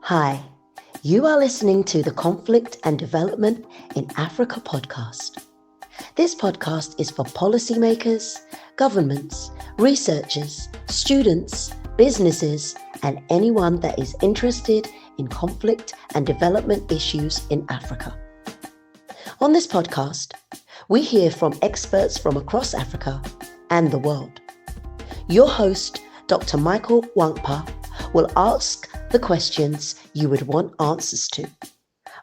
Hi, you are listening to the Conflict and Development in Africa podcast. This podcast is for policymakers, governments, researchers, students, businesses, and anyone that is interested in conflict and development issues in Africa. On this podcast, we hear from experts from across Africa and the world. Your host, Dr. Michael Nwankpa, will ask the questions you would want answers to.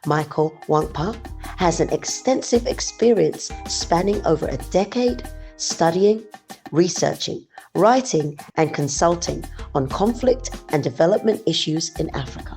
Michael Nwankpa has an extensive experience spanning over a decade studying, researching, writing, and consulting on conflict and development issues in Africa.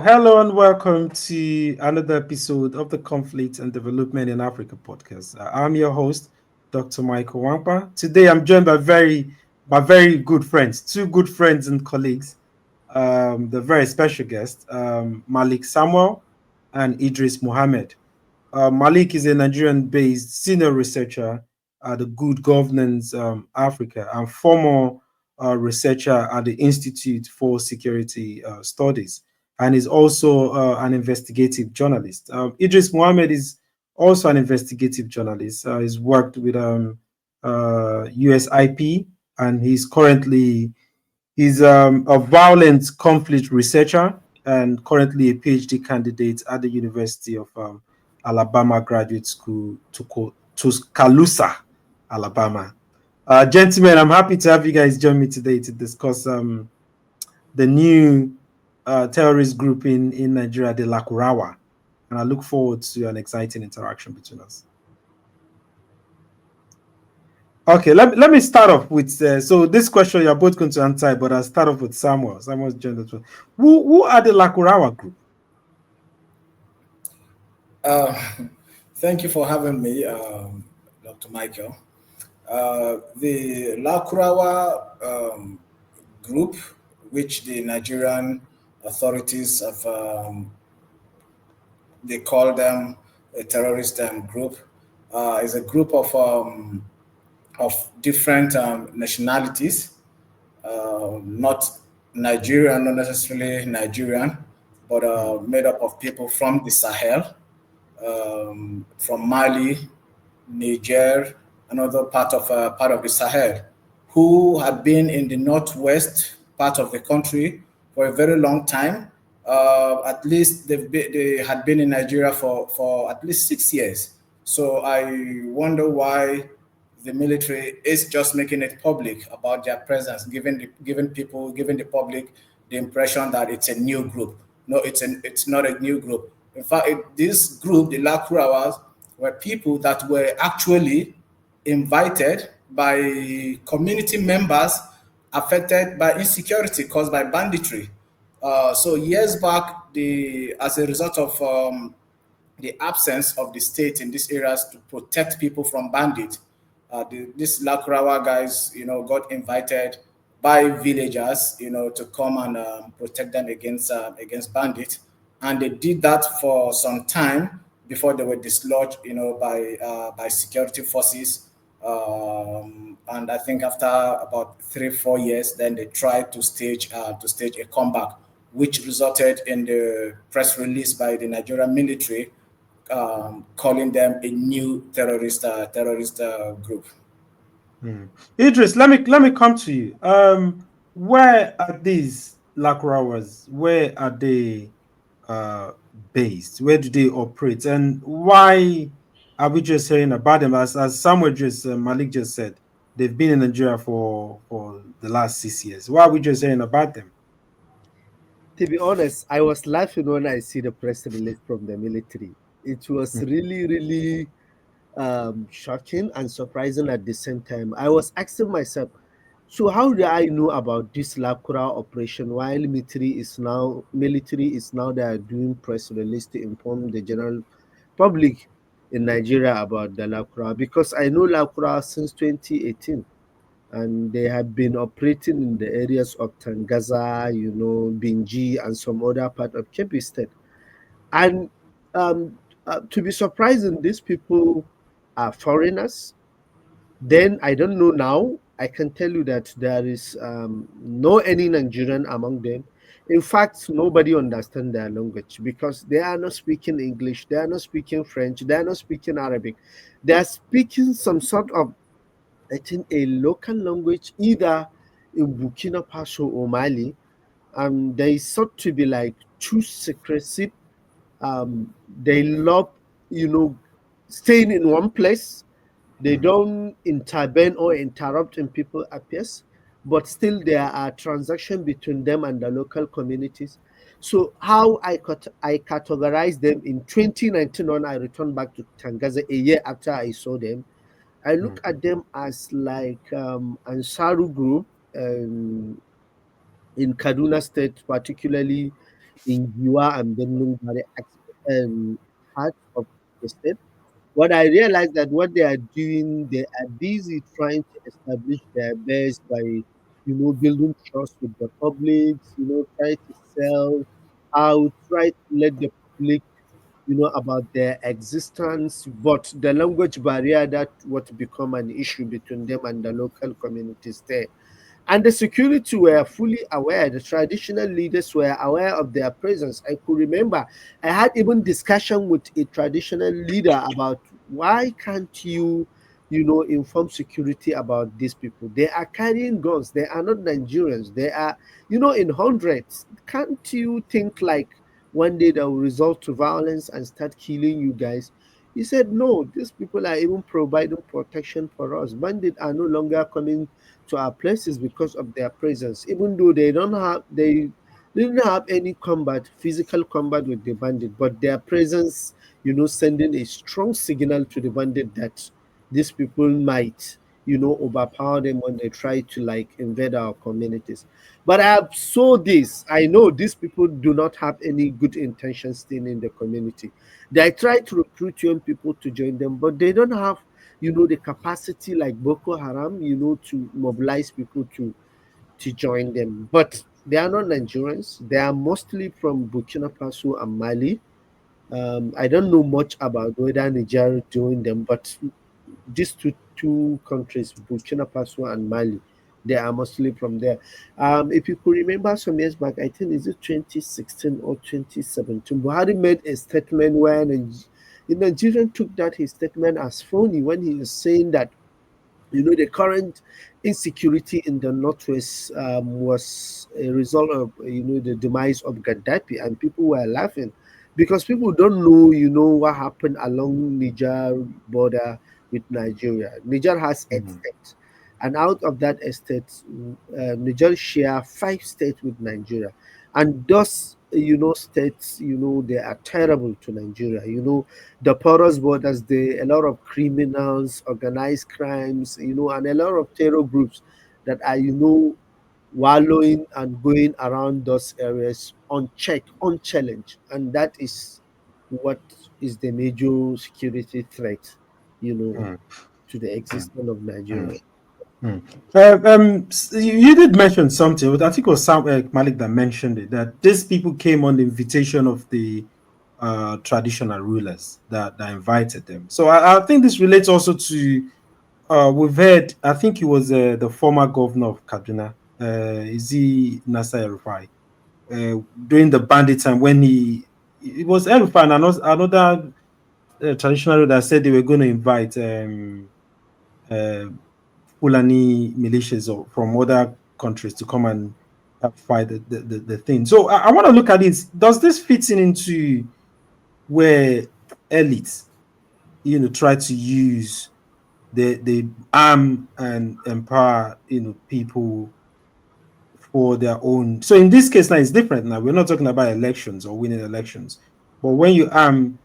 Hello and welcome to another episode of the Conflict and Development in Africa podcast. I'm your host, Dr. Michael Nwankpa. Today I'm joined by very good friends, two good friends and colleagues. The very special guest, Malik Samuel and Idris Mohammed. Malik is a Nigerian-based senior researcher at the Good Governance Africa and former researcher at the Institute for Security Studies, and is also an investigative journalist. Idris Mohammed is also an investigative journalist. He's worked with USIP, and he's a violent conflict researcher and currently a PhD candidate at the University of Alabama Graduate School, Tuscaloosa, Alabama. Gentlemen, I'm happy to have you guys join me today to discuss the new terrorist group in Nigeria, the Lakurawa, and I look forward to an exciting interaction between us. Okay, let me start off with so this question you're both going to answer, but I'll start off with Samuel. Samuel's joined us. Who are the Lakurawa group? Thank you for having me, Dr. Michael. The Lakurawa group, which the Nigerian authorities have, they call them a terrorist group, is a group of different nationalities, not Nigerian, not necessarily Nigerian, but made up of people from the Sahel, from Mali, Niger, another part of the Sahel, who had been in the northwest part of the country for a very long time. At least they had been in Nigeria for at least 6 years. So I wonder why the military is just making it public about their presence, giving the public the impression that it's a new group. No, it's not a new group. In fact, this group, the Lakurawas, were people that were actually invited by community members affected by insecurity caused by banditry. So years back, as a result of the absence of the state in these areas to protect people from bandits, these Lakurawa guys, got invited by villagers, to come and protect them against bandits, and they did that for some time before they were dislodged, by security forces. And I think after about 3-4 years, then they tried to stage a comeback, which resulted in the press release by the Nigerian military calling them a new terrorist group. Idris, let me come to you. Where are these Lakurawas? Where are they based? Where do they operate? And why are we just hearing about them? As Malik just said, they've been in Nigeria for the last 6 years. Why are we just hearing about them? To be honest, I was laughing when I see the press release from the military. It was really shocking and surprising at the same time. I was asking myself, so how do I know about this Lakura operation while military is now they are doing press release to inform the general public in Nigeria about the Lakura? Because I know Lakura since 2018. And they have been operating in the areas of Tangaza, Binji, and some other part of Kebbi State. And to be surprising, these people are foreigners. Then I don't know now. I can tell you that there is no any Nigerian among them. In fact, nobody understands their language because they are not speaking English, they are not speaking French, they are not speaking Arabic. They are speaking some sort of, I think, a local language, either in Burkina Faso or Mali. They sought to be like too secretive. They love, you know, staying in one place. They don't intervene or interrupt in people's affairs, but still there are transactions between them and the local communities. So how I categorize them in 2019 when I returned back to Tangaza a year after I saw them, I look at them as like Ansaru group um, in Kaduna State, particularly in Giwa and Benue parts of the state. What I realized that what they are doing, they are busy trying to establish their base by, building trust with the public, try to sell out, try to let the public, about their existence, but the language barrier that what become an issue between them and the local communities there. And the security were fully aware. The traditional leaders were aware of their presence. I could remember I had even discussion with a traditional leader about why can't you, inform security about these people? They are carrying guns. They are not Nigerians. They are, in hundreds. Can't you think like one day they will resort to violence and start killing you guys? He said, no, these people are even providing protection for us. Bandits are no longer coming to our places because of their presence, even though they didn't have any physical combat with the bandit, but their presence, sending a strong signal to the bandit that these people might, overpower them when they try to like invade our communities. But I saw this. I know these people do not have any good intentions still in the community. They try to recruit young people to join them, but they don't have the capacity like Boko Haram, to mobilize people to join them. But they are not Nigerians. They are mostly from Burkina Faso and Mali. I don't know much about whether Niger joined them, but these two countries, Burkina Faso and Mali, they are mostly from there. If you could remember some years back, I think is it 2016 or 2017, Buhari made a statement where the Nigerian took that his statement as phony when he is saying that the current insecurity in the northwest was a result of the demise of Gaddafi, and people were laughing because people don't know what happened along Niger border with Nigeria. Niger has 8 states, and out of that estate, Niger share 5 states with Nigeria, and those states, they are terrible to Nigeria. The porous borders, a lot of criminals, organized crimes, and a lot of terror groups that are, wallowing and going around those areas unchecked, unchallenged. And that is what is the major security threat, Mm, to the mm, existence of mm, Nigeria. mm. You did mention something. I think it was Malik that mentioned it, that these people came on the invitation of the traditional rulers that invited them. So I think this relates also to we've heard. I think he was the former governor of Kaduna. Is he Nasser El-Rufai? During the bandit time when it was El-Rufai and another traditional ruler that said they were going to invite uh, Fulani militias or from other countries to come and fight the thing. So I want to look at it. Does this fit into where elites, try to use the arm and empower, people for their own? So in this case now, it's different. Now we're not talking about elections or winning elections, but when you arm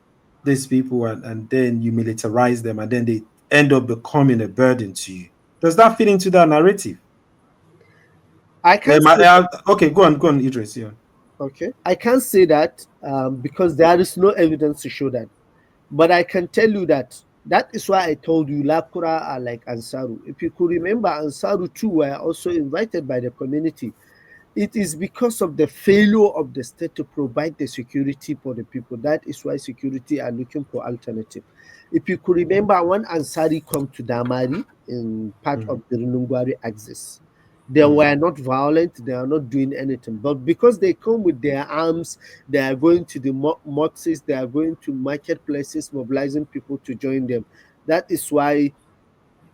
these people and then you militarize them and then they end up becoming a burden to you, does that fit into that narrative? I can't say Okay, go on, Idris. Yeah. okay. I can't say that because there is no evidence to show that. But I can tell you that that is why I told you Lakura are like Ansaru. If you could remember, Ansaru too were also invited by the community. It is because of the failure of the state to provide the security for the people. That is why security are looking for alternative. If you could remember, when Ansari come to Damari in part of the Runungwari axis, they were not violent, they are not doing anything. But because they come with their arms, they are going to the mosques, they are going to marketplaces, mobilizing people to join them. That is why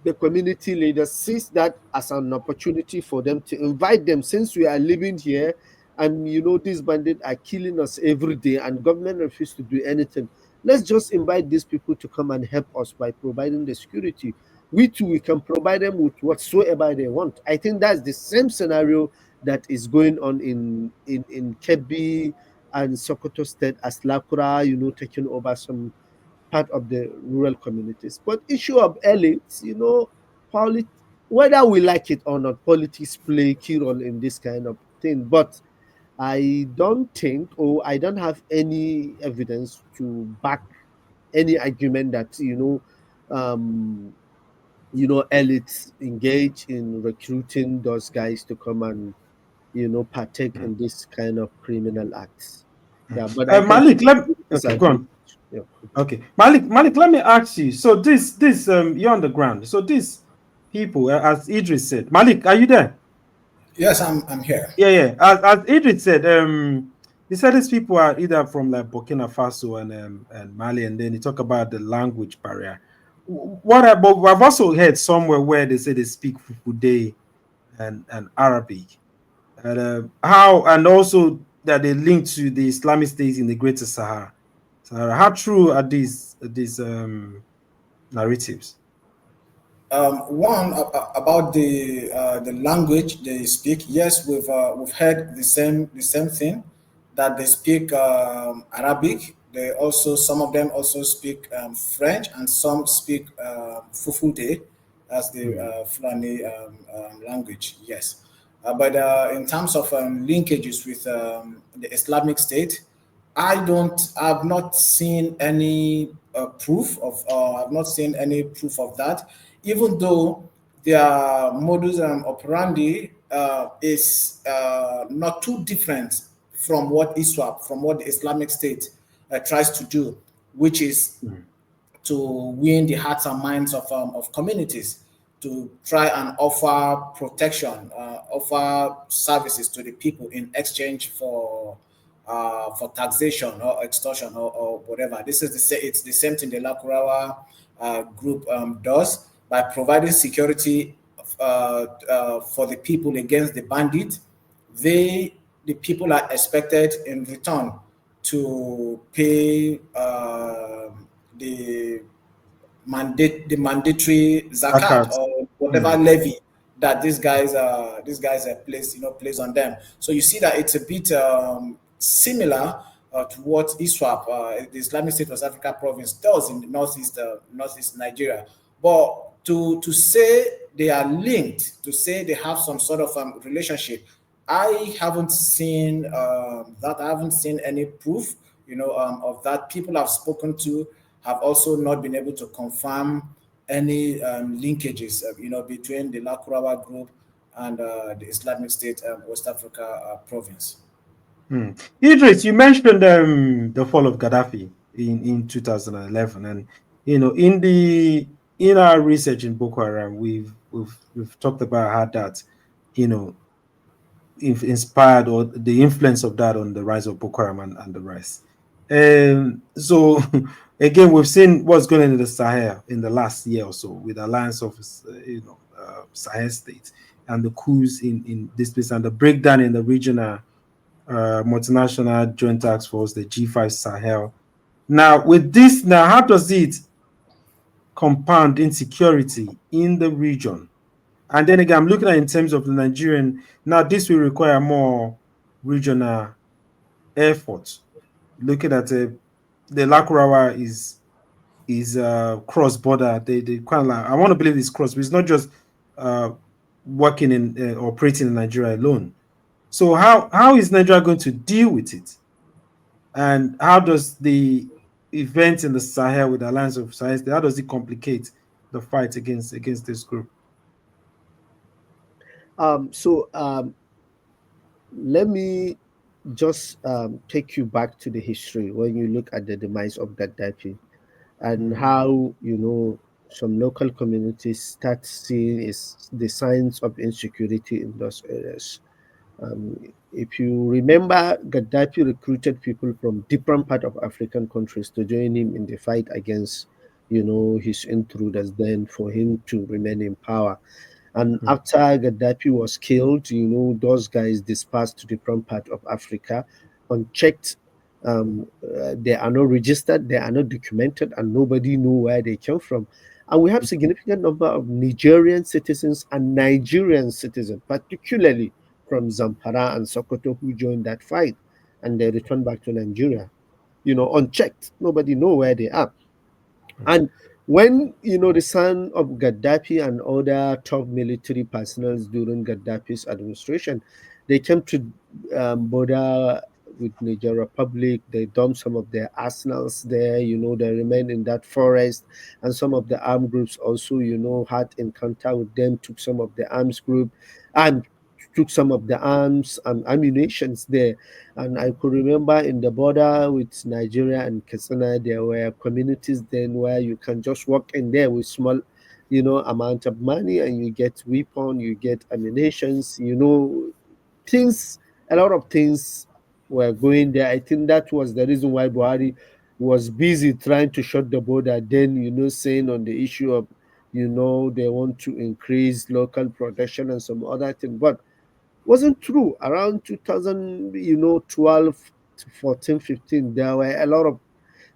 the community leaders sees that as an opportunity for them to invite them, since we are living here and these bandits are killing us every day and government refuses to do anything. Let's just invite these people to come and help us by providing the security. We too, we can provide them with whatsoever they want. I think that's the same scenario that is going on in Kebbi and Sokoto State, as Lakura, taking over some part of the rural communities. But issue of elites, whether we like it or not, politics play key role in this kind of thing. But I don't think, or I don't have any evidence to back any argument that elites engage in recruiting those guys to come and partake in this kind of criminal acts. Yeah, but I can Malik, okay, go disagree. on. Yeah. Okay, Malik, let me ask you. So this you're on the ground. So these people, as Idris said, Malik, are you there? Yes, I'm here. Yeah. As Idris said, he said these people are either from like Burkina Faso and Mali, and then he talk about the language barrier. But I've also heard somewhere where they say they speak Fufude and Arabic, and how, and also that they link to the Islamic states in the Greater Sahara. How true are these narratives? One about the language they speak. Yes, we've heard the same thing, that they speak Arabic. They also, some of them also speak French, and some speak Fufude as the Fulani language. Yes, but in terms of linkages with the Islamic State, I've not seen any proof of. I've not seen any proof of that. Even though their modus operandi is not too different from what ISWAP, from what the Islamic State tries to do, which is to win the hearts and minds of communities, to try and offer protection, offer services to the people in exchange for taxation or extortion or whatever. It's the same thing the Lakurawa group does, by providing security for the people against the bandit. The people are expected in return to pay the mandatory zakat Zakat. or whatever levy that these guys place on them. So you see that it's a bit similar to what ISWAP, the Islamic State of West Africa province, does in the northeast Nigeria. But to say they are linked, to say they have some sort of relationship, I haven't seen that. I haven't seen any proof, of that. People I've spoken to have also not been able to confirm any linkages, between the Lakurawa group and the Islamic State West Africa province. Idris, you mentioned the fall of Gaddafi in 2011, and in our research in Boko Haram, we've talked about how that you know inspired, or the influence of that on the rise of Boko Haram and the rise. So again, we've seen what's going on in the Sahel in the last year or so with the alliance of Sahel states and the coups in this place and the breakdown in the regional multinational joint task force, the G5 Sahel. Now, with this, how does it compound insecurity in the region? And then again, I'm looking at it in terms of the Nigerian. Now, this will require more regional effort. Looking at the Lakurawa is cross border. They kind of like, I want to believe it's cross, but it's not just working in operating in Nigeria alone. So how is Nigeria going to deal with it? And how does the event in the Sahel with the Alliance of Sahel, how does it complicate the fight against this group? So let me just take you back to the history when you look at the demise of Gaddafi and how, some local communities start seeing is the signs of insecurity in those areas. If you remember, Gaddafi recruited people from different part of African countries to join him in the fight against, his intruders. Then for him to remain in power, and after Gaddafi was killed, those guys dispersed to different part of Africa, unchecked. They are not registered, they are not documented, and nobody knew where they came from. And we have significant number of Nigerian citizens and Nigerian citizens, particularly from Zamfara and Sokoto, who joined that fight, and they returned back to Nigeria, unchecked. Nobody know where they are. And when the son of Gaddafi and other top military personnel during Gaddafi's administration, they came to border with Niger Republic. They dumped some of their arsenals there. They remained in that forest, and some of the armed groups also, had encounter with them. Took some of the arms group, and took some of the arms and ammunitions there. And I could remember in the border with Nigeria and Katsina, there were communities then where you can just walk in there with small, amount of money, and you get weapon, you get ammunitions, things, a lot of things were going there. I think that was the reason why Buhari was busy trying to shut the border. Then, saying on the issue of, they want to increase local production and some other thing. But wasn't true. Around 2000, 12 to 14, 15, there were a lot of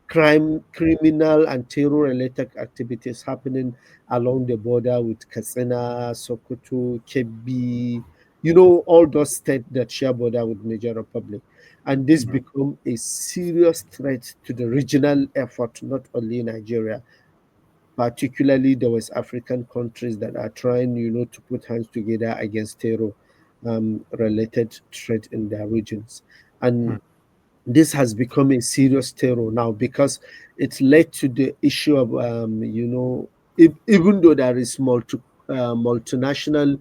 criminal and terror related activities happening along the border with Katsina, Sokoto, Kebbi, all those states that share border with Niger Republic. And this become a serious threat to the regional effort, not only Nigeria, particularly the West African countries that are trying, to put hands together against terror related threat in their regions. And this has become a serious terror now because it's led to the issue of, even though there is multinational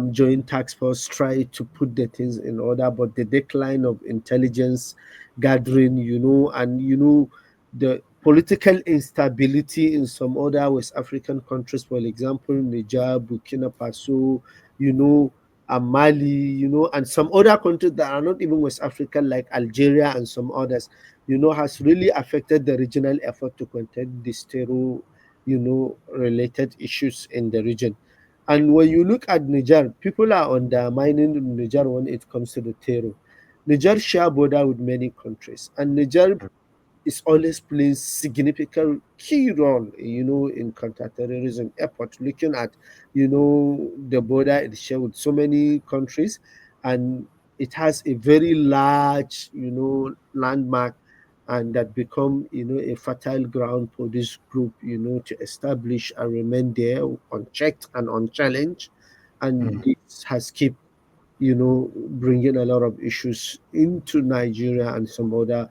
joint task force try to put the things in order, but the decline of intelligence gathering, and the political instability in some other West African countries, for example, Niger, Burkina Faso, and Mali, and some other countries that are not even West African, like Algeria and some others, has really affected the regional effort to contain this terror, related issues in the region. And when you look at Niger, people are undermining Niger when it comes to the terror. Niger share border with many countries, and Niger is always playing significant key role, in counterterrorism effort, looking at, the border it shares with so many countries, and it has a very large, landmark, and that become, a fertile ground for this group, to establish and remain there unchecked and unchallenged. And this has kept, bringing a lot of issues into Nigeria and some other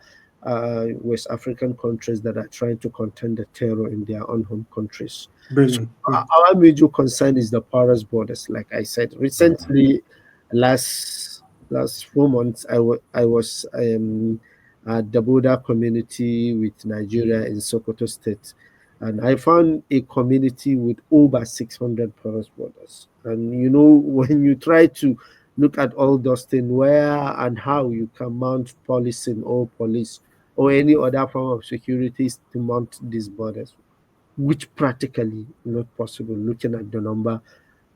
West African countries that are trying to contend the terror in their own home countries. So Brilliant. our major concern is the porous borders. Like I said, recently, last 4 months, I was at the border community with Nigeria in Sokoto State, and I found a community with over 600 porous borders. And when you try to look at all those things, where and how you can mount policing or police or any other form of security to mount these borders, which practically not possible, looking at the number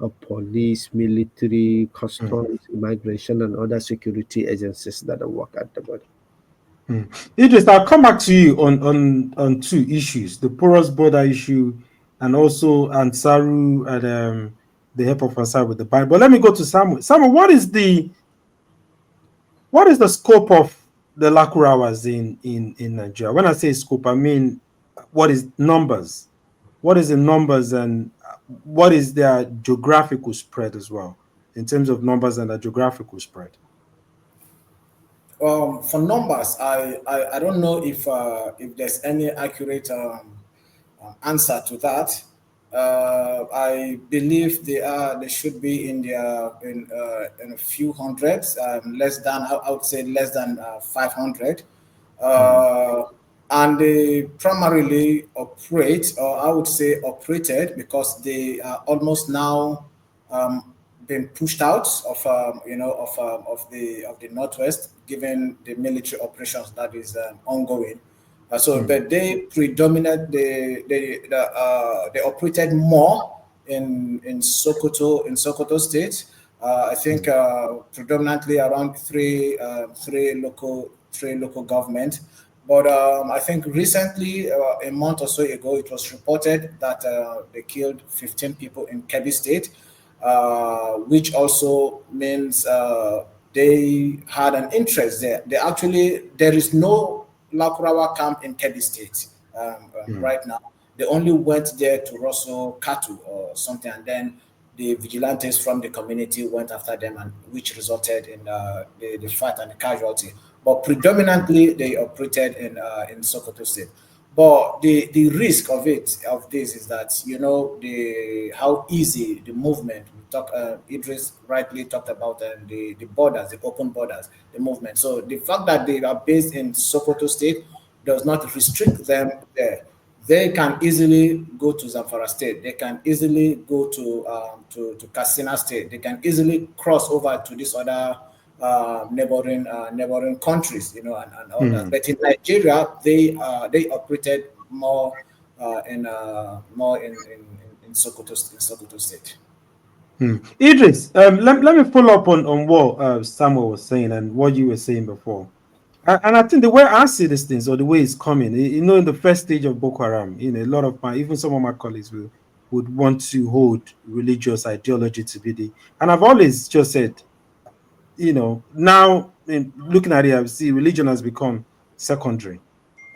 of police, military, customs, immigration, and other security agencies that work at the border. Idris, I'll come back to you on two issues: the porous border issue, and also Ansaru and the help of Ansaru with the Bible. But let me go to Samuel. Samuel, what is the scope of the Lakurawas in Nigeria? When I say scope, I mean what is numbers? What is the numbers, and what is their geographical spread as well, in terms of numbers and the geographical spread? For numbers, I don't know if there's any accurate answer to that. I believe they should be in their in a few hundreds, less than I would say less than 500, uh, and they primarily operate, or I would say operated, because they are almost now been pushed out of of the northwest, given the military operations that is ongoing. But they predominate. They operated more in Sokoto State. I think predominantly around three local government. But I think recently, a month or so ago, it was reported that they killed 15 people in Kebbi State, which also means they had an interest there. There is no Lakurawa camp in Kebbi State right now. They only went there to rustle cattle or something, and then the vigilantes from the community went after them, and which resulted in the fight and the casualty. But predominantly, they operated in Sokoto State. But the risk of this is that, the how easy the movement. Idris rightly talked about the borders, the open borders, the movement. So the fact that they are based in Sokoto State does not restrict them there. They can easily go to Zamfara State. They can easily go to Katsina State. They can easily cross over to these other neighboring countries, and all that. But in Nigeria, they operated more in Sokoto State. Idris, let me follow up on what Samuel was saying and what you were saying before. And I think the way I see these things, or the way it's coming, in the first stage of Boko Haram, a lot of even some of my colleagues would want to hold religious ideology to be and I've always just said, now looking at it, I see religion has become secondary.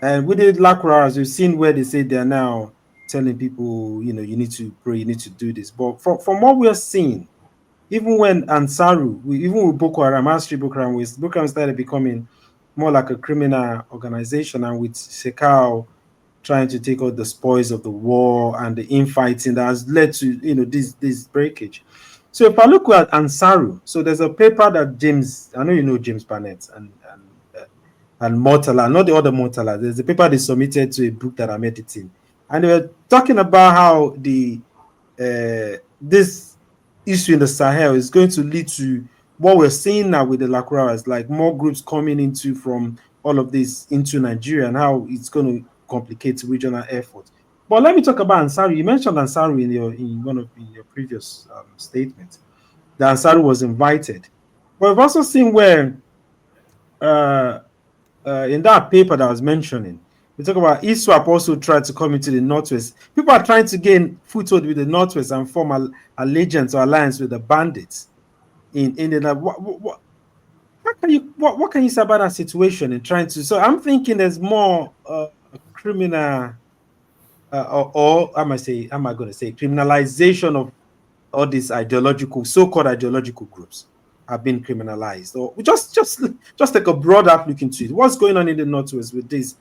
And with the Lakurawas, we've seen where they say they're now telling people, you need to pray, you need to do this. But from what we're seeing, even when Ansaru, even with Boko Haram, Boko Haram started becoming more like a criminal organization, and with Sekau trying to take out the spoils of the war and the infighting that has led to this breakage. So if I look at Ansaru, so there's a paper that I know you know James Barnett and Murtala, not the other Murtala. There's a paper they submitted to a book that I'm editing, and they were talking about how this issue in the Sahel is going to lead to what we're seeing now with the Lakurawas, like more groups coming from all of this into Nigeria, and how it's going to complicate regional efforts. But let me talk about Ansaru. You mentioned Ansaru in your previous statements. That Ansaru was invited, but we've also seen where in that paper that I was mentioning, we talk about ISWAP also tried to come into the Northwest. People are trying to gain foothold with the Northwest and form allegiance or alliance with the bandits. What can you say about that situation and trying to? So I'm thinking there's more criminal, or am I going to say criminalization of all these so-called ideological groups have been criminalized, or just take a broad outlook into it. What's going on in the Northwest with this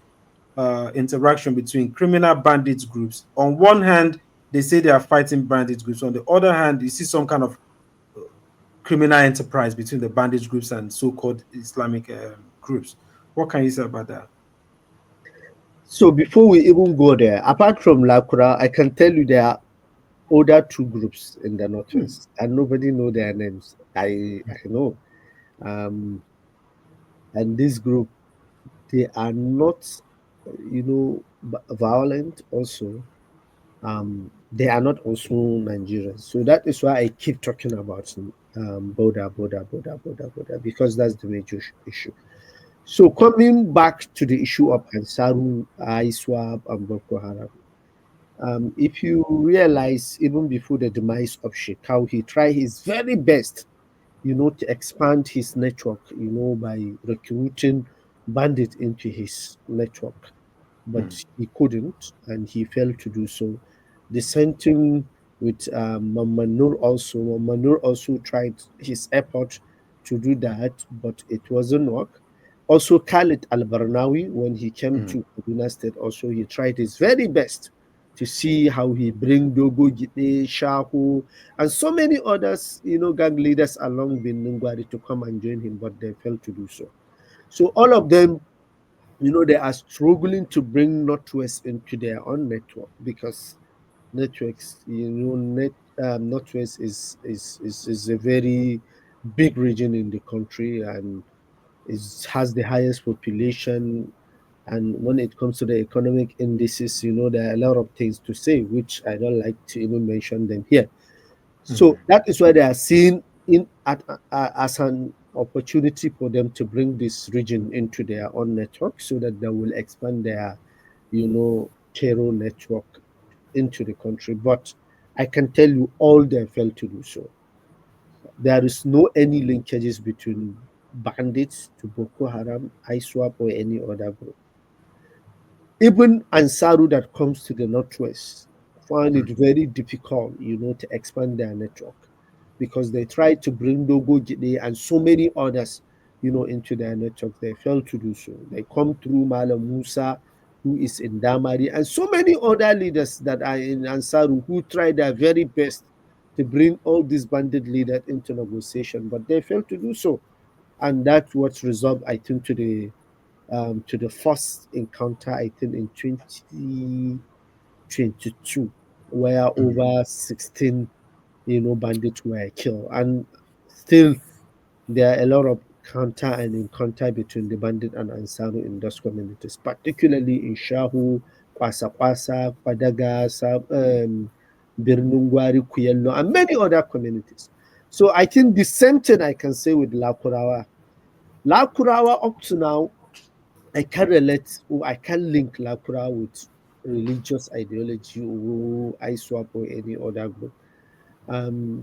interaction between criminal bandit groups? On one hand, they say they are fighting bandit groups. On the other hand, you see some kind of criminal enterprise between the bandit groups and so-called Islamic groups. What can you say about that? So before we even go there, apart from Lakura, I can tell you there are other two groups in the Northwest, and nobody know their names. I know. And this group, they are not, violent also. They are not also Nigerians. So that is why I keep talking about border, because that's the major issue. So coming back to the issue of Ansaru, ISWAP, and Boko Haram, if you realize, even before the demise of Shekau, he tried his very best, to expand his network, by recruiting bandits into his network. But he couldn't, and he failed to do so. The same thing with Mamanur also. Mamanur also tried his effort to do that, but it wasn't work. Also, Khalid Al-Barnawi, when he came to Kaduna State, also he tried his very best to see how he bring Dogo Gite, Shahu, and so many others, gang leaders along Binungwari to come and join him, but they failed to do so. So all of them, they are struggling to bring Northwest into their own network, because networks, Northwest is a very big region in the country, and has the highest population. And when it comes to the economic indices, there are a lot of things to say, which I don't like to even mention them here. So that is why they are seen as an opportunity for them to bring this region into their own network, so that they will expand their, terror network into the country. But I can tell you, all they failed to do so. There is no any linkages between bandits to Boko Haram, ISWAP, or any other group. Even Ansaru that comes to the Northwest find it very difficult, to expand their network, because they tried to bring Dogo Jide and so many others, into their network. They failed to do so. They come through Malam Musa, who is in Damari, and so many other leaders that are in Ansaru who try their very best to bring all these bandit leaders into negotiation, but they failed to do so. And that's what resolved, I think, to the first encounter, I think, in 2022, where over 16, bandits were killed. And still, there are a lot of counter and encounter between the bandit and Ansaru in those communities, particularly in Shahu, Kwasa Kwasa, Kwadaga, Birnungwari, Kuyello, and many other communities. So I think the same thing I can say with Lakurawa. Lakurawa, up to now, I can relate, or I can link Lakurawa with religious ideology or ISWAP or any other group.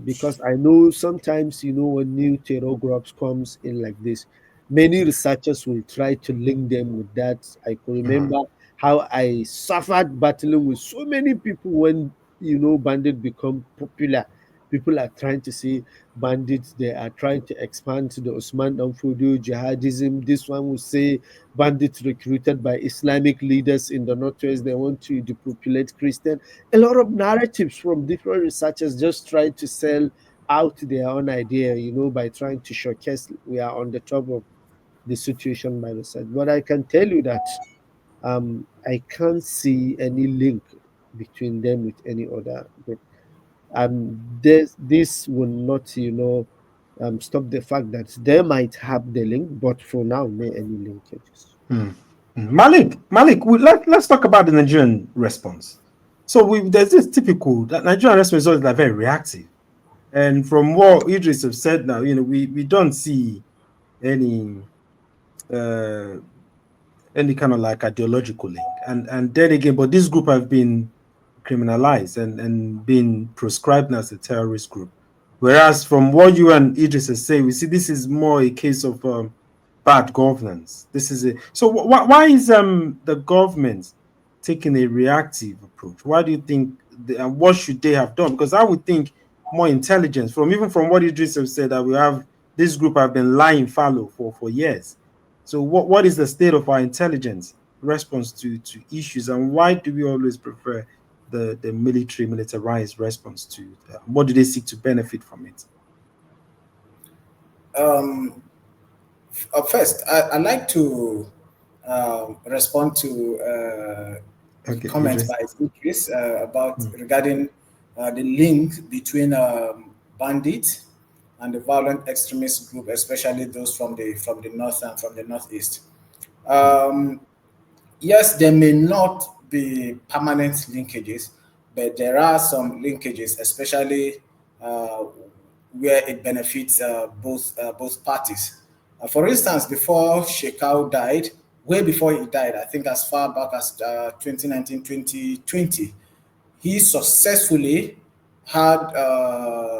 Because I know sometimes, when new terror groups comes in like this, many researchers will try to link them with that. I can remember how I suffered battling with so many people when, bandit become popular. People are trying to see bandits, they are trying to expand to the Osman Danfodio jihadism. This one will say bandits recruited by Islamic leaders in the Northwest, they want to depopulate Christian. A lot of narratives from different researchers just try to sell out their own idea, by trying to showcase we are on the top of the situation by research. But I can tell you that I can't see any link between them with any other group. This will not, stop the fact that they might have the link, but for now, no any linkages. Malik, let's talk about the Nigerian response. So there's this typical that Nigerian response is always like very reactive, and from what Idris have said now, we don't see any kind of like ideological link, and then again, but this group have been criminalized and been prescribed as a terrorist group, whereas from what you and Idris have said, we see this is more a case of bad governance. This is so why is the government taking a reactive approach? Why do you think and what should they have done? Because I would think more intelligence even from what Idris have said, that we have this group have been lying fallow for years. So what is the state of our intelligence response to issues, and why do we always prefer the militarized response to what do they seek to benefit from it? First, I'd like to respond to comments by Idris about regarding the link between bandits and the violent extremist group, especially those from the north and from the northeast. Yes, there may not be permanent linkages, but there are some linkages, especially where it benefits both parties. For instance, before Shekau died, way before he died, I think as far back as 2019, 2020, he successfully had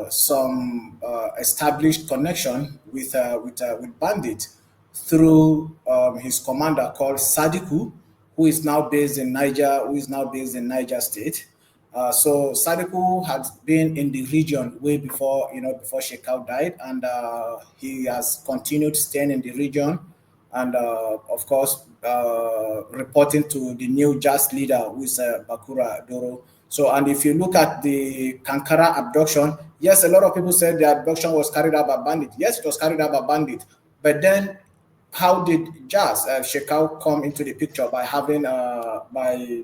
some established connection with bandits through his commander called Sadiku, who is now based in Niger State. So Sadiku had been in the region way before Shekau died, and he has continued staying in the region and of course, reporting to the new jazz leader, who is Bakura Doro. So, and if you look at the Kankara abduction, yes, a lot of people said the abduction was carried out by bandits. Yes, it was carried out by bandits. But then, how did Jazz Shekau come into the picture by having by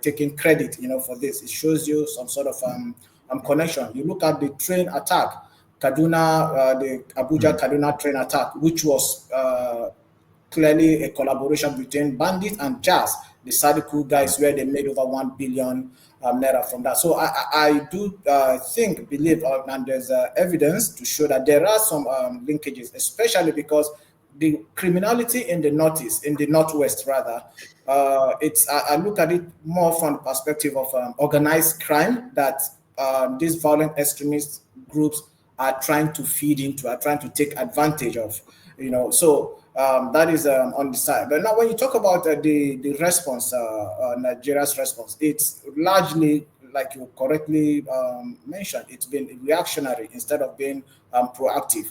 taking credit, for this? It shows you some sort of connection. You look at the train attack, Kaduna, the Abuja Kaduna train attack, which was clearly a collaboration between bandits and Jazz, the Sadiku guys, where they made over 1 billion naira from that. So I do believe, and there's evidence to show that there are some linkages, especially because the criminality in the northwest rather, I look at it more from the perspective of organized crime that these violent extremist groups are trying to feed into, are trying to take advantage of, So that is on the side. But now, when you talk about the response, Nigeria's response, it's largely, like you correctly mentioned, it's been reactionary instead of being proactive.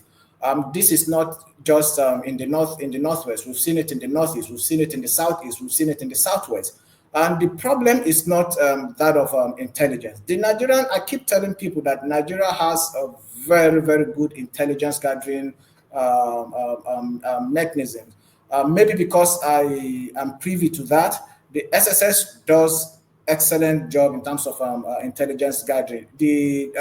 This is not just in the northwest. We've seen it in the northeast. We've seen it in the southeast. We've seen it in the southwest. And the problem is not that of intelligence. I keep telling people that Nigeria has a very, very good intelligence gathering mechanism. Maybe because I am privy to that, the SSS does excellent job in terms of intelligence gathering. The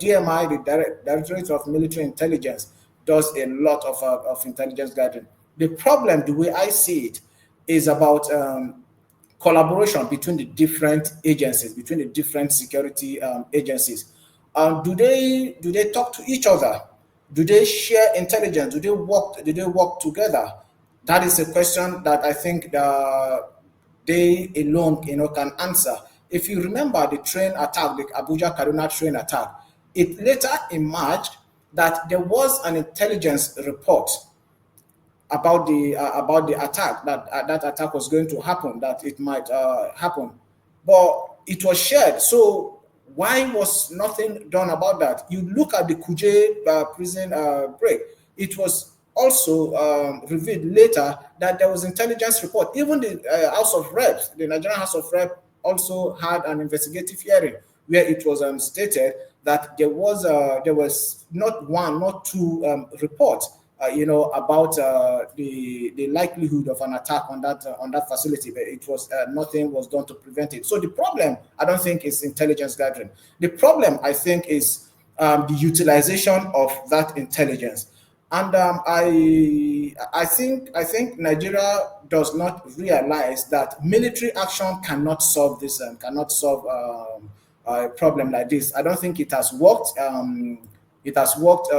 DMI, the Directorate of Military Intelligence, does a lot of intelligence gathering. The problem, the way I see it, is about collaboration between the different agencies, between the different security agencies. Do they talk to each other? Do they share intelligence? Do they work together? That is a question that I think they alone can answer. If you remember the train attack, the Abuja Kaduna train attack, it later emerged that there was an intelligence report about the attack, that attack was going to happen, that it might happen, but it was shared. So why was nothing done about that? You look at the Kuje prison break. It was also revealed later that there was intelligence report. Even the House of Reps, the Nigerian House of Reps, also had an investigative hearing where it was stated that there was not one, not two reports, about the likelihood of an attack on that facility. But it was nothing was done to prevent it. So the problem, I don't think, is intelligence gathering. The problem, I think, is the utilization of that intelligence. And I think Nigeria does not realize that military action cannot solve this, cannot solve a problem like this. I don't think it has worked. It has worked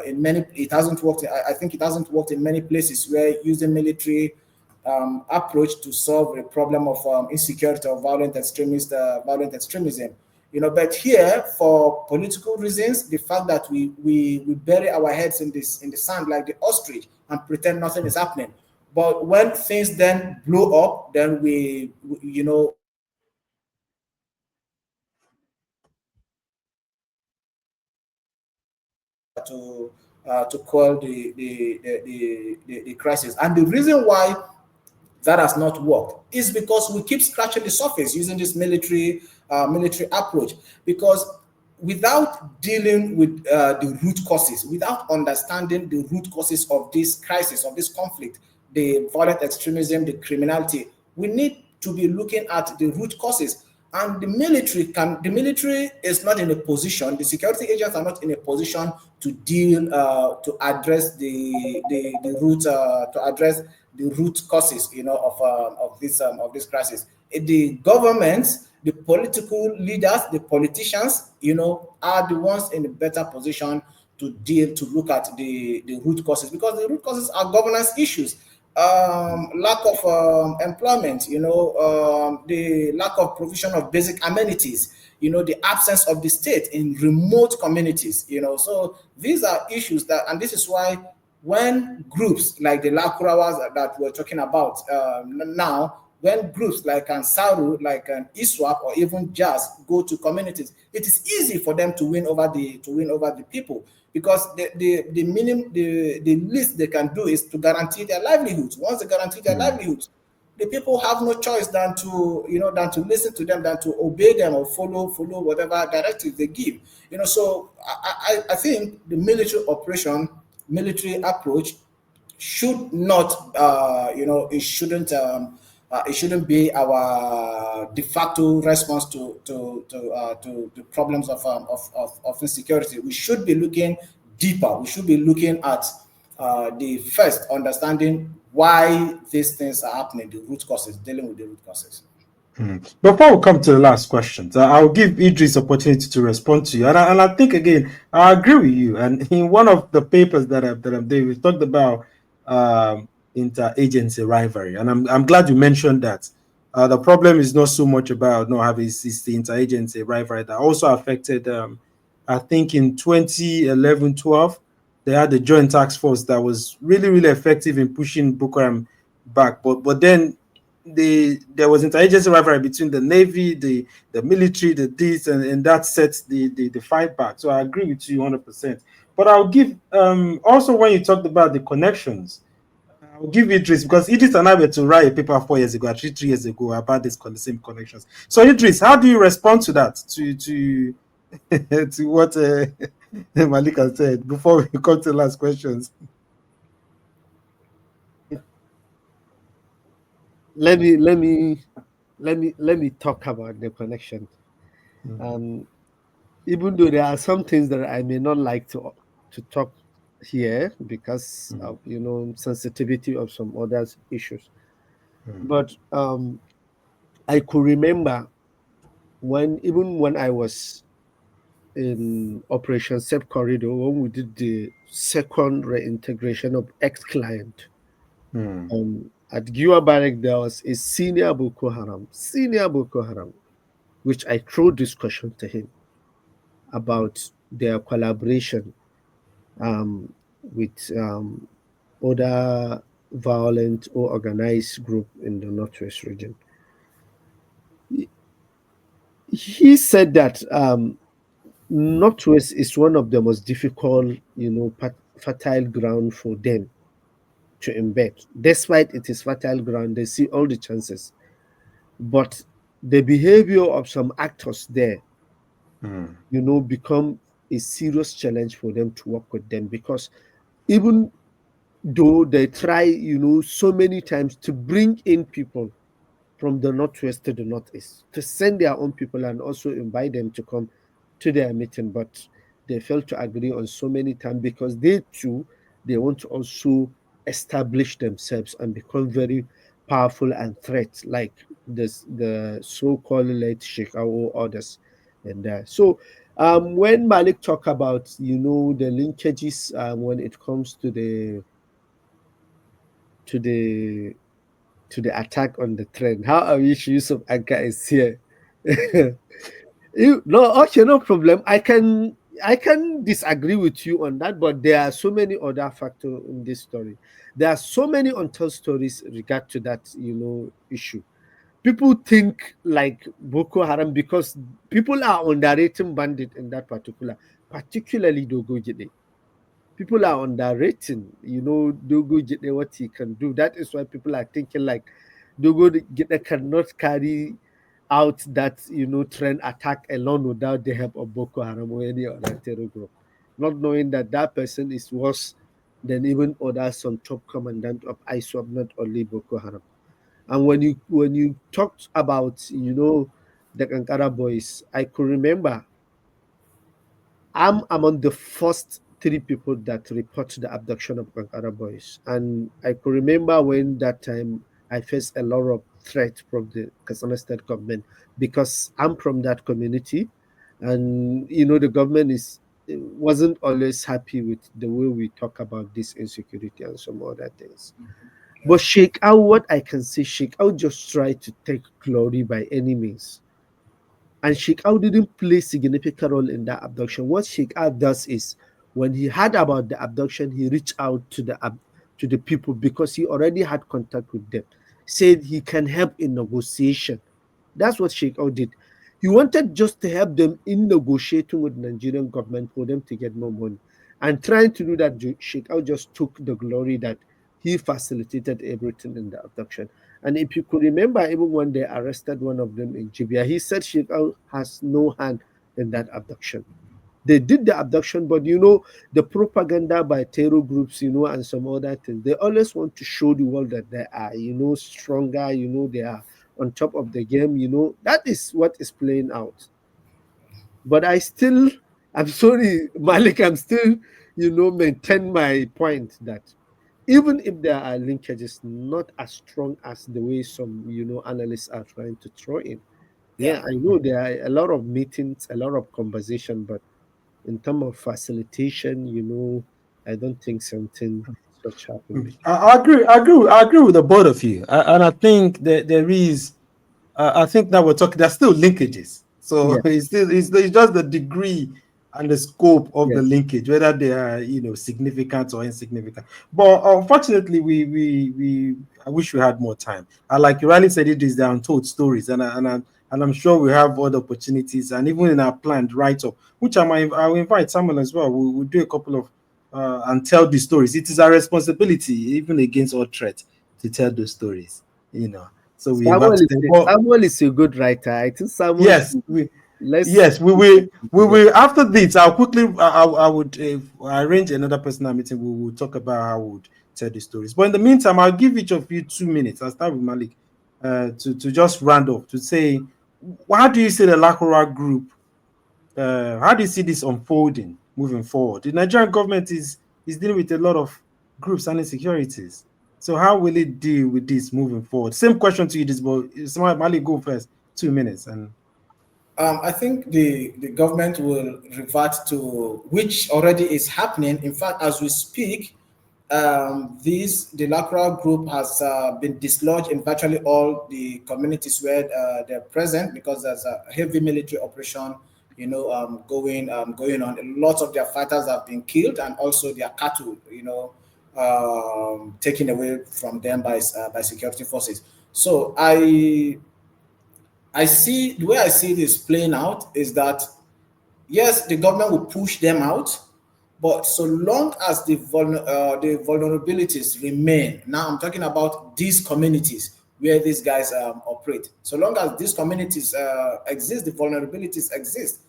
in many. It hasn't worked. I think it hasn't worked in many places where using military approach to solve a problem of insecurity or violent extremism. But here, for political reasons, the fact that we bury our heads in the sand like the ostrich and pretend nothing is happening. But when things then blow up, then we to quell the crisis. And the reason why that has not worked is because we keep scratching the surface using this military approach. Because without dealing with the root causes, without understanding the root causes of this crisis, of this conflict, the violent extremism, the criminality, we need to be looking at the root causes. And the military is not in a position, the security agents are not in a position to deal, to address the root causes, of this crisis. The governments, the political leaders, the politicians, are the ones in a better position to look at the root causes, because the root causes are governance issues. Lack of employment, the lack of provision of basic amenities, the absence of the state in remote communities, So these are issues and this is why when groups like the Lakurawas that we're talking about now, when groups like Ansaru, like ISWAP, or even Jazz go to communities, it is easy for them to win over the people. because the minimum, the least they can do is to guarantee their livelihoods. Once they guarantee their livelihoods, the people have no choice than to, than to listen to them, than to obey them or follow whatever directives they give. So I think the military approach should not, it shouldn't be our de facto response to the problems of insecurity. We should be looking deeper. We should be looking at the first understanding why these things are happening, the root causes, dealing with the root causes. Before we come to the last questions, I'll give Idris opportunity to respond to you. And I think, again, I agree with you. And in one of the papers that I'm doing, we talked about interagency rivalry. And I'm glad you mentioned that. The problem is not so much about not having it's the interagency rivalry that also affected, I think in 2011-12, they had the joint task force that was really, really effective in pushing Boko Haram back. But then there was interagency rivalry between the Navy, the military, the this, and that sets the fight back. So I agree with you 100%. But I'll give also when you talked about the connections, I'll give Idris, because Idris and I were to write a paper 4 years ago, actually 3 years ago, about this same connections. So Idris, how do you respond to that? To to what Malik has said before we come to the last questions? Let me talk about the connection. Even though there are some things that I may not like to talk here because of sensitivity of some other issues, but I could remember when I was in Operation Safe Corridor, when we did the second reintegration of ex-client. At Giwa Barrack, there was a senior Boko Haram, which I threw discussion to him about their collaboration with other violent or organized group in the Northwest region. He said that Northwest is one of the most difficult, fertile ground for them to embed. Despite it is fertile ground, they see all the chances. But the behavior of some actors there, become a serious challenge for them to work with them, because even though they try, so many times to bring in people from the Northwest to the Northeast, to send their own people and also invite them to come to their meeting, but they fail to agree on so many times because they want to also establish themselves and become very powerful and threat like the so-called late Sheikh or others. And so when Malik talk about the linkages when it comes to the attack on the train, how I wish Yusuf Anka is here. No problem. I can disagree with you on that, but there are so many other factors in this story. There are so many untold stories regard to that, issue. People think like Boko Haram because people are underrating bandit in that particularly Dogo Jide. People are underrating, Dogo Jide, what he can do. That is why people are thinking like Dogo Jide cannot carry out that trend attack alone without the help of Boko Haram or any other terror group, not knowing that person is worse than even other some top commandant of ISWAP, not only Boko Haram. And when you talked about the Kankara boys, I could remember I'm among the first 3 people that report the abduction of Kankara boys, and I could remember when that time I faced a lot of threat from the Katsina State government because I'm from that community, and the government wasn't always happy with the way we talk about this insecurity and some other things. But Sheikh Al, what I can say, Sheikh Al just tried to take glory by any means. And Sheikh Al didn't play significant role in that abduction. What Sheikh Al does is, when he heard about the abduction, he reached out to the people because he already had contact with them. Said he can help in negotiation. That's what Sheikh Al did. He wanted just to help them in negotiating with the Nigerian government for them to get more money. And trying to do that, Sheikh Al just took the glory that he facilitated everything in the abduction. And if you could remember, even when they arrested one of them in Jibia, he said Sheikh Al has no hand in that abduction. They did the abduction, but the propaganda by terror groups, and some other things, they always want to show the world that they are, stronger, they are on top of the game, that is what is playing out. But I'm sorry, Malik, I'm still, maintain my point that even if there are linkages, not as strong as the way some, analysts are trying to throw in. Yeah. Yeah, I know there are a lot of meetings, a lot of conversation, but in terms of facilitation, I don't think something such happened. I agree with the both of you, and I think that there is. I think that we're talking. There's still linkages, so Yeah, it's just the degree and the scope of yeah, the linkage, whether they are significant or insignificant. But unfortunately, I wish we had more time. And like you rightly said, it is the untold stories, and I'm sure we have other opportunities, and even in our planned write up, which I'll invite Samuel as well. We'll do a couple of and tell the stories. It is our responsibility, even against all threats, to tell those stories. So we have to think. Well, Samuel is a good writer. I think Samuel yes, should, we let's yes we will after this. I'll quickly I would arrange another personal meeting. We will talk about how we would tell the stories. But in the meantime, I'll give each of you 2 minutes. I'll start with Malik to just round off to say, how do you see the Lakurawa group? How do you see this unfolding moving forward? The Nigerian government is dealing with a lot of groups and insecurities. So how will it deal with this moving forward? Same question to you, this, but Malik, go first. 2 minutes and I think the government will revert to which already is happening. In fact, as we speak, the Lakurawa group has been dislodged in virtually all the communities where they're present because there's a heavy military operation, going on. Lots of their fighters have been killed, and also their cattle, taken away from them by security forces. So I see the way I see this playing out is that yes, the government will push them out, but so long as the vulnerabilities remain, now I'm talking about these communities where these guys operate. So long as these communities exist, the vulnerabilities exist.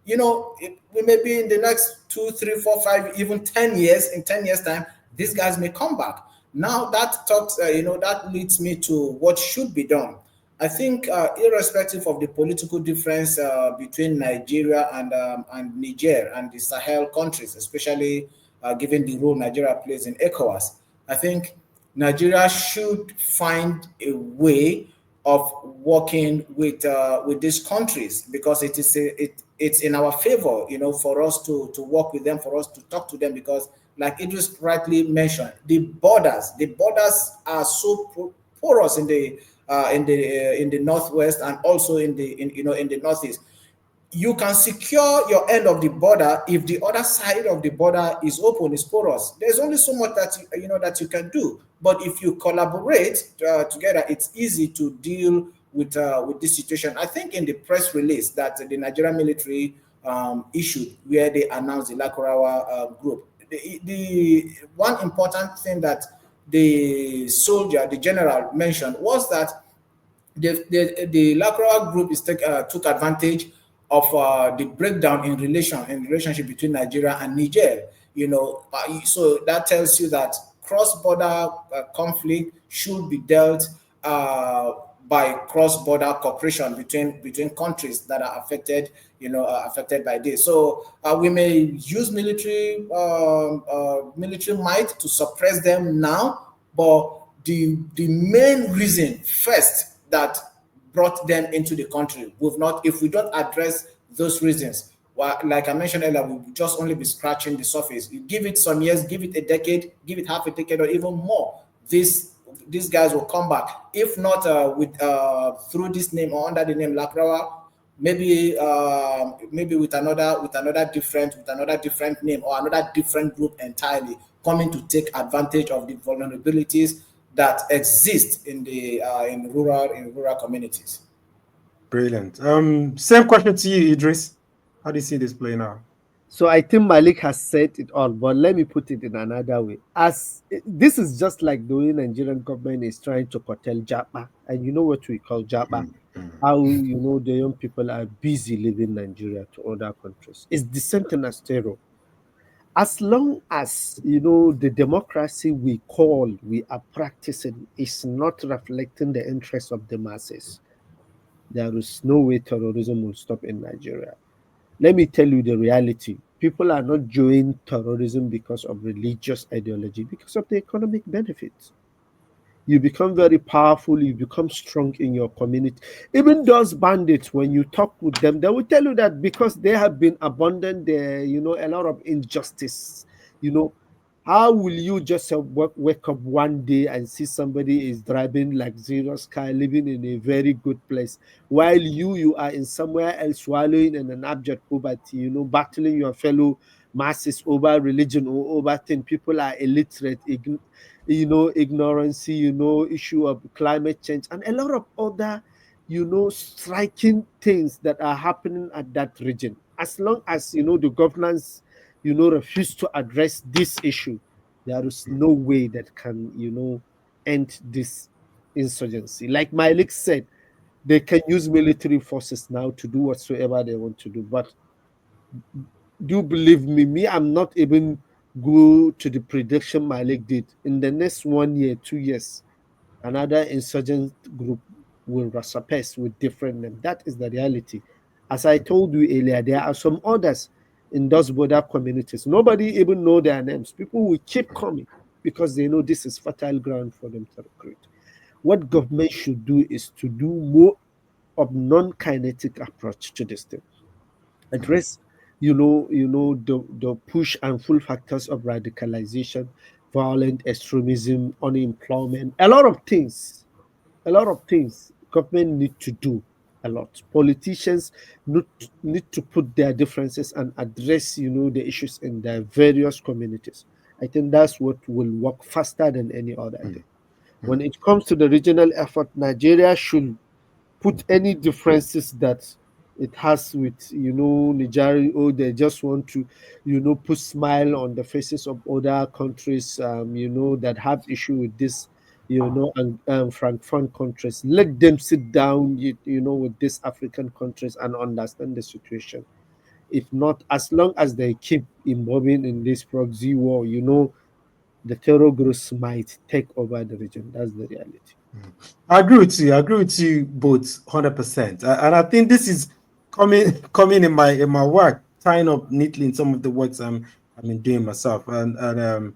We may be in the next 2, 3, 4, 5, even 10 years. In 10 years' time, these guys may come back. Now that talks, that leads me to what should be done. I think, irrespective of the political difference between Nigeria and Niger and the Sahel countries, especially given the role Nigeria plays in ECOWAS, I think Nigeria should find a way of working with these countries because it's in our favor, for us to work with them, for us to talk to them because, like Idris rightly mentioned, the borders are so porous in the northwest and also in the northeast. You can secure your end of the border if the other side of the border is open, is porous. There's only so much that you can do. But if you collaborate together, it's easy to deal with this situation. I think in the press release that the Nigerian military issued, where they announced the Lakurawa group, the one important thing that the general mentioned was that the Lakurawa group took advantage of the breakdown in relationship between Nigeria and Niger. So that tells you that cross-border conflict should be dealt by cross-border cooperation between countries that are affected by this. So we may use military might to suppress them now, but the main reason first that brought them into the country, if we don't address those reasons, well, like I mentioned earlier, we'll just only be scratching the surface. You give it some years, give it a decade, give it half a decade, or even more. These guys will come back. If not through this name or under the name Lakurawa, maybe with another different name or another different group entirely, coming to take advantage of the vulnerabilities that exist in rural communities. brilliant. Same question to you, Idris. How do you see this playing out? So I think Malik has said it all, but let me put it in another way. As this is just like the way Nigerian government is trying to curtail Japa, and you know what we call Japa, how the young people are busy leaving Nigeria to other countries. It's the same thing as terror. As long as the democracy we are practicing is not reflecting the interests of the masses, there is no way terrorism will stop in Nigeria. Let me tell you the reality. People are not joining terrorism because of religious ideology, because of the economic benefits. You become very powerful, you become strong in your community. Even those bandits, when you talk with them, they will tell you that because they have been abandoned there, a lot of injustice. How will you just wake up one day and see somebody is driving luxurious car, living in a very good place, while you are in somewhere else swallowing in an abject poverty, battling your fellow masses over religion or over thing. People are illiterate, ignorance, issue of climate change, and a lot of other, striking things that are happening at that region. As long as, the governance, refuse to address this issue, there is no way that can, end this insurgency. Like Malik said, they can use military forces now to do whatsoever they want to do. But do believe me, I'm not even go to the prediction Malik did. In the next 1 year, 2 years, another insurgent group will resurface with different names. That is the reality. As I told you earlier, there are some others in those border communities. Nobody even know their names. People will keep coming because they know this is fertile ground for them to recruit. What government should do is to do more of non-kinetic approach to this thing. Address, the push and pull factors of radicalization, violent extremism, unemployment, a lot of things. Government need to do a lot. Politicians need to put their differences and address, the issues in their various communities. I think that's what will work faster than any other thing. When it comes to the regional effort, Nigeria should put any differences that it has with, Nigeria, or they just want to, put smile on the faces of other countries, that have issue with this, and francophone countries. Let them sit down, with these African countries and understand the situation. If not, as long as they keep involving in this proxy war, the terror groups might take over the region. That's the reality. I agree with you. I agree with you both 100%. And I think this is coming in my work, tying up neatly in some of the works I've been doing myself. And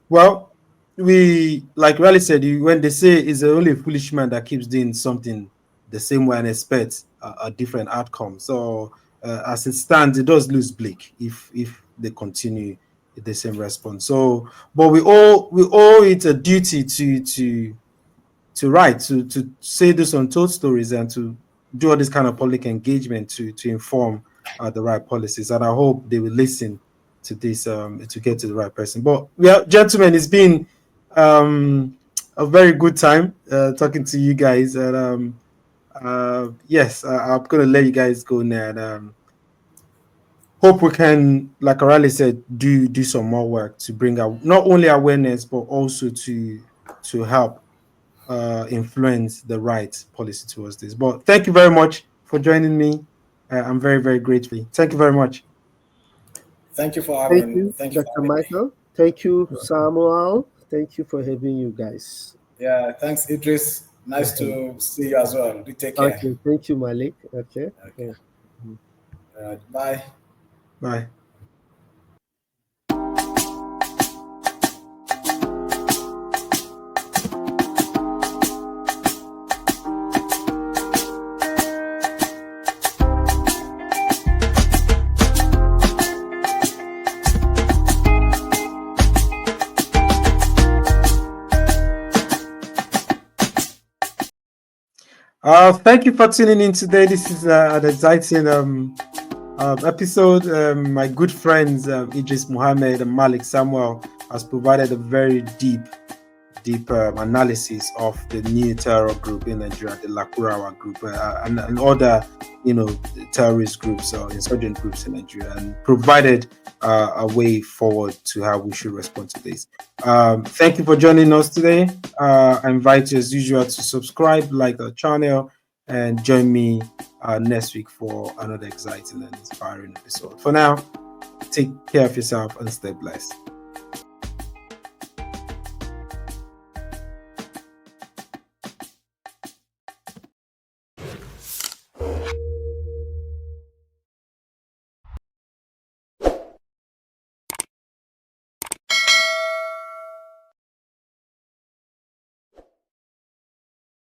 well, we, like Riley said, when they say it's only a foolish man that keeps doing something the same way and expects a different outcome. So as it stands, it does lose bleak if they continue the same response. So, but we owe it a duty to write, to say these untold stories and to do all this kind of public engagement to inform the right policies. And I hope they will listen to this to get to the right person. But yeah, gentlemen, it's been a very good time talking to you guys. And yes, I'm going to let you guys go now. And hope we can, like Arale said, do some more work to bring out not only awareness, but also to help influence the right policy towards this. But thank you very much for joining me. I'm very, very grateful. Thank you very much. Thank you for having me. Thank you, Dr. Michael. Thank you, Samuel. Thank you for having you guys. Yeah, thanks, Idris. Nice to see you as well. Do take care. Okay, thank you, Malik. Okay. Bye. Bye. Thank you for tuning in today. This is an exciting episode. My good friends Idris, Mohammed, and Malik Samuel has provided a very deep deep analysis of the new terror group in Nigeria, the Lakurawa group, and other, terrorist groups or insurgent groups in Nigeria, and provided a way forward to how we should respond to this. Thank you for joining us today. I invite you, as usual, to subscribe, like the channel, and join me next week for another exciting and inspiring episode. For now, take care of yourself and stay blessed.